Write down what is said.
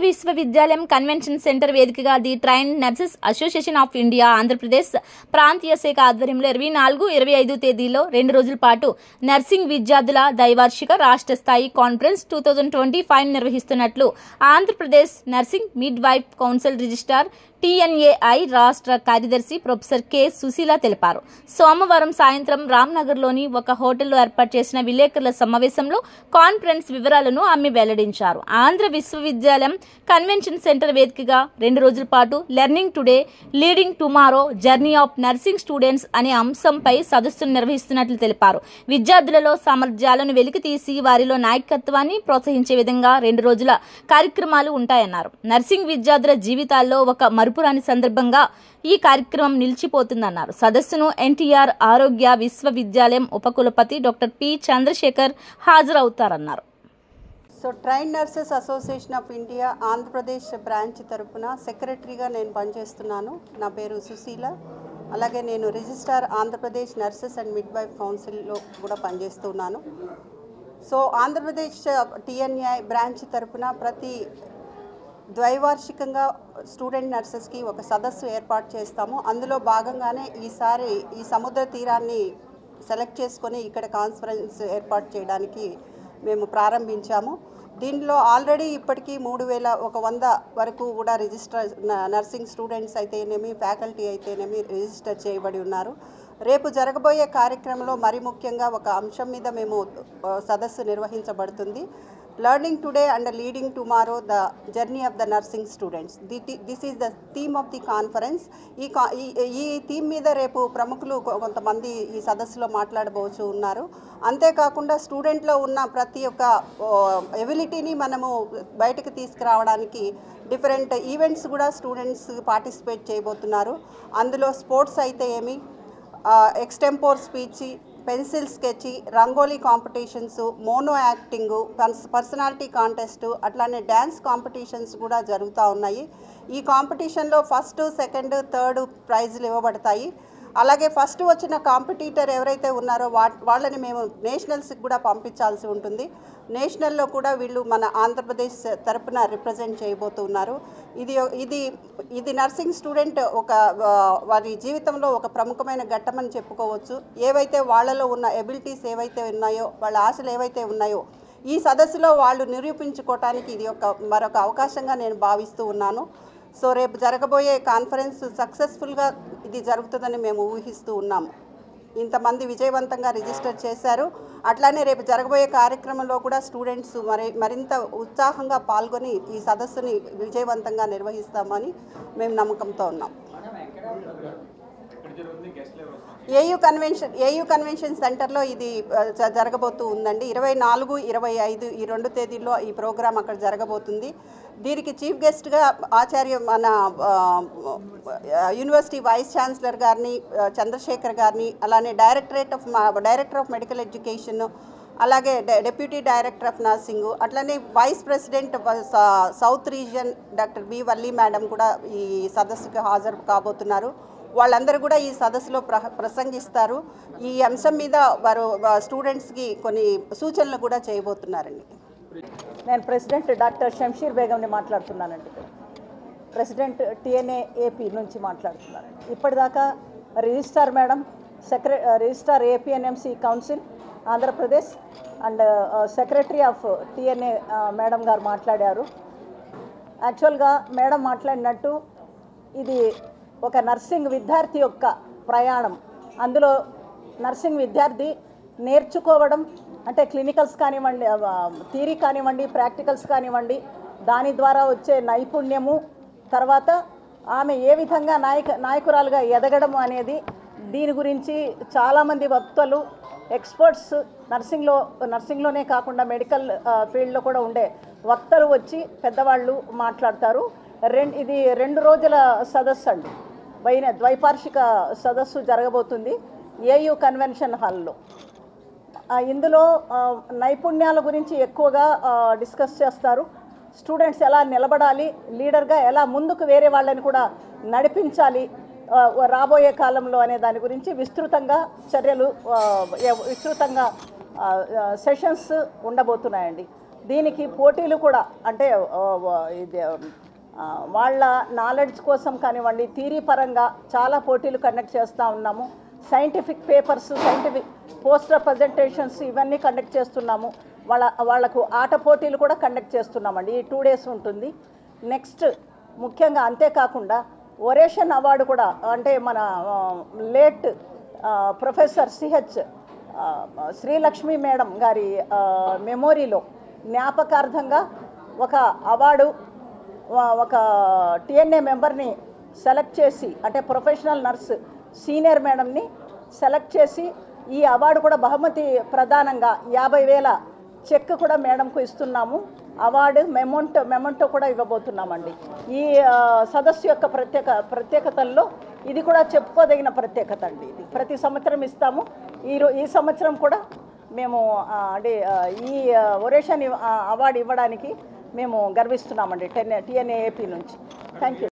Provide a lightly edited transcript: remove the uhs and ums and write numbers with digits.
విశ్వవిద్యాలయం convention centre వేదికగా the train nurses association of India Andhra Pradesh ప్రాంతీయ శాఖ ఆధ్వర్యంలో 24-25 తేదీల్లో 2 రోజుల పాటు నర్సింగ్ విద్యార్థుల ద్వైవార్షిక రాష్ట్ర స్థాయి కాన్ఫరెన్స్ 2025 నిర్వహిస్తున్నట్లు Andhra Pradesh nursing mid wife council registrar TNAI రాష్ట్ర కార్యదర్శి ప్రొఫెసర్ కె సుశీల తెలిపారు. సోమవారం సాయంత్రం రామ్నగర్లోని ఒక హోటల్లో ఏర్పాటు చేసిన విలేకరుల సమావేశంలో కాన్ఫరెన్స్ వివరాలను ఆమె వెల్లడించారు. ఆంధ్ర విశ్వవిద్యాలయం కన్వెన్షన్ సెంటర్ వేదికగా 2 రోజుల పాటు learning today leading tomorrow journey of nursing students అనే అంశంపై సదస్సును నిర్వహిస్తున్నట్లు తెలిపారు. విద్యార్థులలో సామర్థ్యాలను వెలికితీసి వారిలో నాయకత్వాన్ని ప్రోత్సహించే విధంగా 2 రోజుల కార్యక్రమాలు ఉంటాయన్నారు. నర్సింగ్ విద్యార్థుల జీవితాల్లో ఒక మరుపురాని సందర్భంగా ఈ కార్యక్రమం నిలిచిపోతుందన్నారు. సదస్సును ఎన్టీఆర్ ఆరోగ్య విశ్వవిద్యాలయం ఉపకులపతి డాక్టర్ పి చంద్రశేఖర్ హాజరవుతారన్నారు. So trained nurses association of India Andhra Pradesh branch తరఫున సెక్రటరీగా నేను పనిచేస్తున్నాను. నా పేరు సుశీల. అలాగే నేను registrar Andhra Pradesh nurses and midwife కౌన్సిల్లో కూడా పనిచేస్తున్నాను. సో ఆంధ్రప్రదేశ్ TNAI బ్రాంచ్ తరఫున ప్రతి ద్వైవార్షికంగా స్టూడెంట్ నర్సెస్కి ఒక సదస్సు ఏర్పాటు చేస్తాము. అందులో భాగంగానే ఈసారి ఈ సముద్ర తీరాన్ని సెలెక్ట్ చేసుకొని ఇక్కడ కాన్ఫరెన్స్ ఏర్పాటు చేయడానికి మేము ప్రారంభించాము. దీనిలో ఆల్రెడీ ఇప్పటికీ 3,100 వరకు కూడా రిజిస్టర్ నర్సింగ్ స్టూడెంట్స్ అయితేనేమి ఫ్యాకల్టీ అయితేనేమి రిజిస్టర్ చేయబడి ఉన్నారు. రేపు జరగబోయే కార్యక్రమంలో మరి ముఖ్యంగా ఒక అంశం మీద మేము సదస్సు నిర్వహించబడుతుంది. Learning today and leading tomorrow the journey of the nursing students. This is the theme of the conference. ఈ థీమ్ మీద రేపు ప్రముఖులు కొంతమంది ఈ సదస్సులో మాట్లాడబోచు ఉన్నారు. అంతేకాకుండా స్టూడెంట్లో ఉన్న ప్రతి ఒక్క ఎబిలిటీని మనము బయటకు తీసుకురావడానికి డిఫరెంట్ ఈవెంట్స్ కూడా స్టూడెంట్స్ పార్టిసిపేట్ చేయబోతున్నారు. అందులో స్పోర్ట్స్ అయితే ఏమి, extempore speech, pencil sketch, rangoli competitions, mono acting, personality contest, అట్లానే డ్యాన్స్ కాంపిటీషన్స్ కూడా జరుగుతూ ఉన్నాయి. ఈ కాంపిటీషన్లో ఫస్ట్, సెకండ్, థర్డ్ ప్రైజులు ఇవ్వబడతాయి. అలాగే ఫస్ట్ వచ్చిన కాంపిటీటర్ ఎవరైతే ఉన్నారో వాళ్ళని మేము నేషనల్స్కి కూడా పంపించాల్సి ఉంటుంది. నేషనల్లో కూడా వీళ్ళు మన ఆంధ్రప్రదేశ్ తరపున రిప్రజెంట్ చేయబోతున్నారు. ఇది నర్సింగ్ స్టూడెంట్ వారి జీవితంలో ఒక ప్రముఖమైన ఘట్టమని చెప్పుకోవచ్చు. ఏవైతే వాళ్ళలో ఉన్న ఎబిలిటీస్ ఏవైతే ఉన్నాయో, వాళ్ళ ఆశలు ఏవైతే ఉన్నాయో ఈ సదస్సులో వాళ్ళు నిరూపించుకోవటానికి ఇది మరొక అవకాశంగా నేను భావిస్తూ ఉన్నాను. సో రేపు జరగబోయే కాన్ఫరెన్స్ సక్సెస్ఫుల్గా ఇది జరుగుతుందని మేము ఊహిస్తూ ఉన్నాము. ఇంతమంది విజయవంతంగా రిజిస్టర్ చేశారు. అట్లానే రేపు జరగబోయే కార్యక్రమంలో కూడా స్టూడెంట్స్ మరింత ఉత్సాహంగా పాల్గొని ఈ సదస్సుని విజయవంతంగా నిర్వహిస్తామని మేము నమ్మకంతో ఉన్నాం. ఏయూ కన్వెన్షన్ సెంటర్లో ఇది జరగబోతూ ఉందండి. 24, 25 ఈ 2 తేదీల్లో ఈ ప్రోగ్రాం అక్కడ జరగబోతుంది. దీనికి చీఫ్ గెస్ట్గా మన యూనివర్సిటీ వైస్ ఛాన్సలర్ గారిని, చంద్రశేఖర్ గారిని, అలానే డైరెక్టర్ ఆఫ్ మెడికల్ ఎడ్యుకేషన్, అలాగే డెప్యూటీ డైరెక్టర్ ఆఫ్ నర్సింగ్, అట్లనే vice president south region doctor B Valli madam కూడా ఈ సదస్సుకు హాజరు కాబోతున్నారు. వాళ్ళందరూ కూడా ఈ సదస్సులో ప్రసంగిస్తారు. ఈ అంశం మీద వారు స్టూడెంట్స్కి కొన్ని సూచనలు కూడా చేయబోతున్నారండి. నేను ప్రెసిడెంట్ డాక్టర్ షంషీర్ బేగంని మాట్లాడుతున్నానండి. ప్రెసిడెంట్ TNAAP నుంచి మాట్లాడుతున్నానండి. ఇప్పటిదాకా registrar madam, registrar APNMC council Andhra Pradesh and secretary of TNA madam గారు మాట్లాడారు. యాక్చువల్గా మేడం మాట్లాడినట్టు ఇది ఒక నర్సింగ్ విద్యార్థి యొక్క ప్రయాణం. అందులో నర్సింగ్ విద్యార్థి నేర్చుకోవడం అంటే క్లినికల్స్ కానివ్వండి, థియరీ కానివ్వండి, ప్రాక్టికల్స్ కానివ్వండి, దాని ద్వారా వచ్చే నైపుణ్యము, తర్వాత ఆమె ఏ విధంగా నాయకురాలుగా ఎదగడం అనేది, దీని గురించి చాలామంది వక్తలు, ఎక్స్పర్ట్స్ నర్సింగ్లోనే కాకుండా మెడికల్ ఫీల్డ్లో కూడా ఉండే వక్తలు వచ్చి పెద్దవాళ్ళు మాట్లాడతారు. ఇది 2 రోజుల సదస్సు అండి. ద్వైపార్షిక సదస్సు జరగబోతుంది AU కన్వెన్షన్ హాల్లో. ఇందులో నైపుణ్యాల గురించి ఎక్కువగా డిస్కస్ చేస్తారు. స్టూడెంట్స్ ఎలా నిలబడాలి, లీడర్గా ఎలా ముందుకు వేరే వాళ్ళని కూడా నడిపించాలి రాబోయే కాలంలో అనే దాని గురించి విస్తృతంగా సెషన్స్ ఉండబోతున్నాయండి. దీనికి పోటీలు కూడా అంటే ఇది వాళ్ళ నాలెడ్జ్ కోసం కానివ్వండి, థియరీ పరంగా చాలా పోటీలు కండక్ట్ చేస్తూ ఉన్నాము. Scientific papers, scientific poster presentations ఇవన్నీ కండక్ట్ చేస్తున్నాము. వాళ్ళకు ఆట పోటీలు కూడా కండక్ట్ చేస్తున్నామండి. ఈ 2 days ఉంటుంది. నెక్స్ట్ ముఖ్యంగా అంతేకాకుండా ఒరేషన్ అవార్డు కూడా అంటే మన late professor CH Srilakshmi madam గారి మెమోరీలో జ్ఞాపకార్థంగా ఒక అవార్డు ఒక టిఎన్ఏ మెంబర్ని సెలెక్ట్ చేసి అంటే ప్రొఫెషనల్ నర్స్ సీనియర్ మేడంని సెలెక్ట్ చేసి ఈ అవార్డు కూడా బహుమతి ప్రధానంగా 50,000 చెక్ కూడా మేడంకు ఇస్తున్నాము. అవార్డు మెమోంటో కూడా ఇవ్వబోతున్నామండి. ఈ సదస్సు యొక్క ప్రత్యేకతల్లో ఇది కూడా చెప్పుకోదగిన ప్రత్యేకత అండి. ఇది ప్రతి సంవత్సరం ఇస్తాము. ఈ సంవత్సరం కూడా మేము అంటే ఈ ఒరేషన్ అవార్డు ఇవ్వడానికి మేము గర్విస్తున్నామండి టిఎన్ఏ ఏపీ నుంచి. Thank you.